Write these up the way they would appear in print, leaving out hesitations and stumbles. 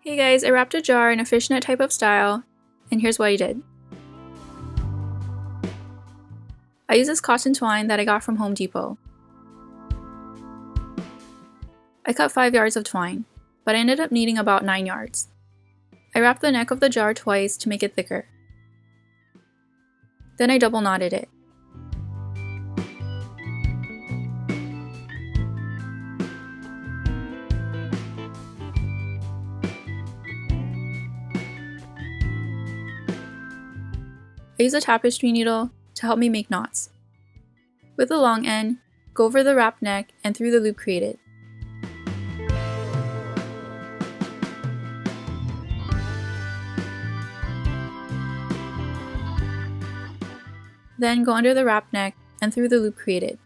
Hey guys, I wrapped a jar in a fishnet type of style, and here's what I did. I used this cotton twine that I got from Home Depot. I cut 5 yards of twine, but I ended up needing about 9 yards. I wrapped the neck of the jar twice to make it thicker. Then I double knotted it. I use a tapestry needle to help me make knots. With the long end, go over the wrap neck and through the loop created. Then go under the wrap neck and through the loop created.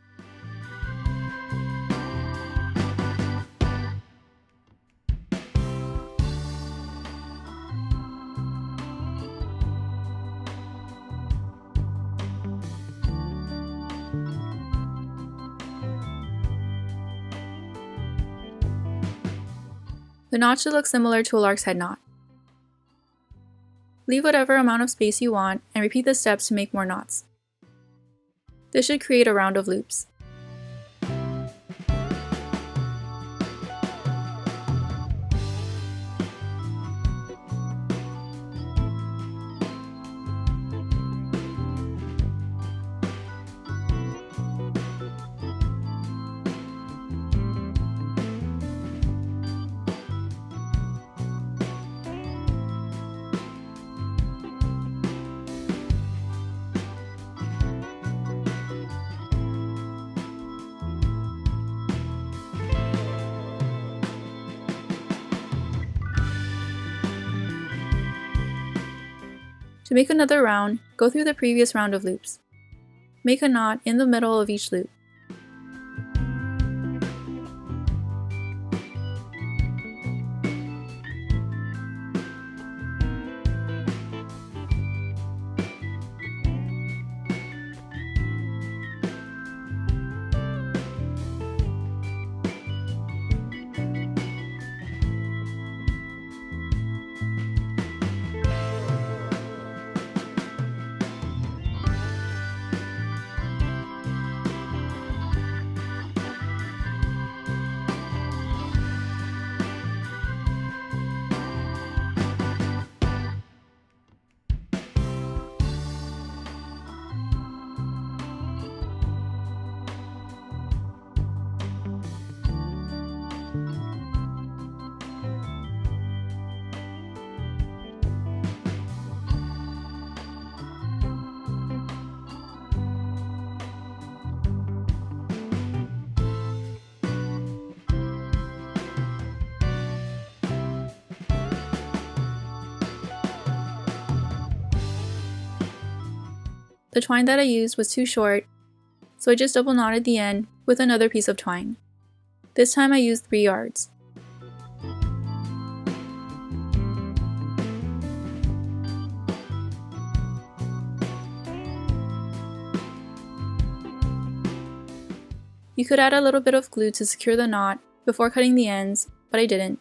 The knot should look similar to a lark's head knot. Leave whatever amount of space you want and repeat the steps to make more knots. This should create a round of loops. To make another round, go through the previous round of loops. Make a knot in the middle of each loop. The twine that I used was too short, so I just double knotted the end with another piece of twine. This time I used 3 yards. You could add a little bit of glue to secure the knot before cutting the ends, but I didn't.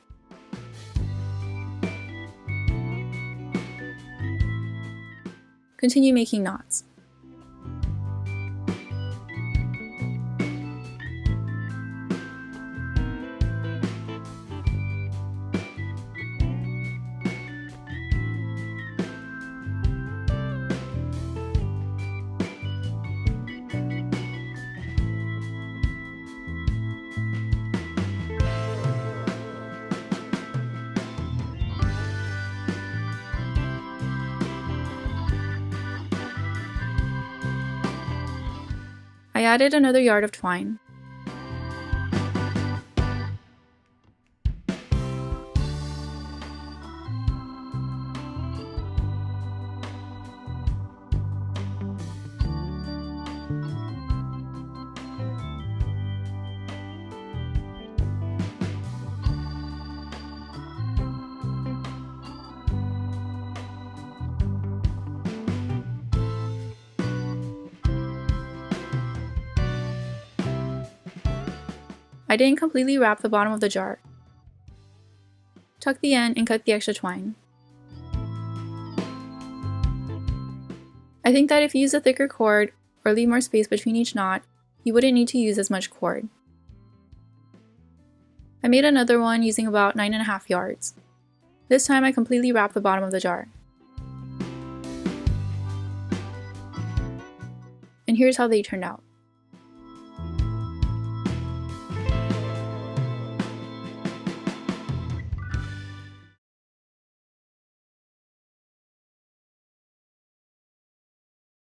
Continue making knots. I added another yard of twine. I didn't completely wrap the bottom of the jar. tuck the end and cut the extra twine. I think that if you use a thicker cord or leave more space between each knot, you wouldn't need to use as much cord. I made another one using about 9.5 yards. This time I completely wrapped the bottom of the jar. And here's how they turned out.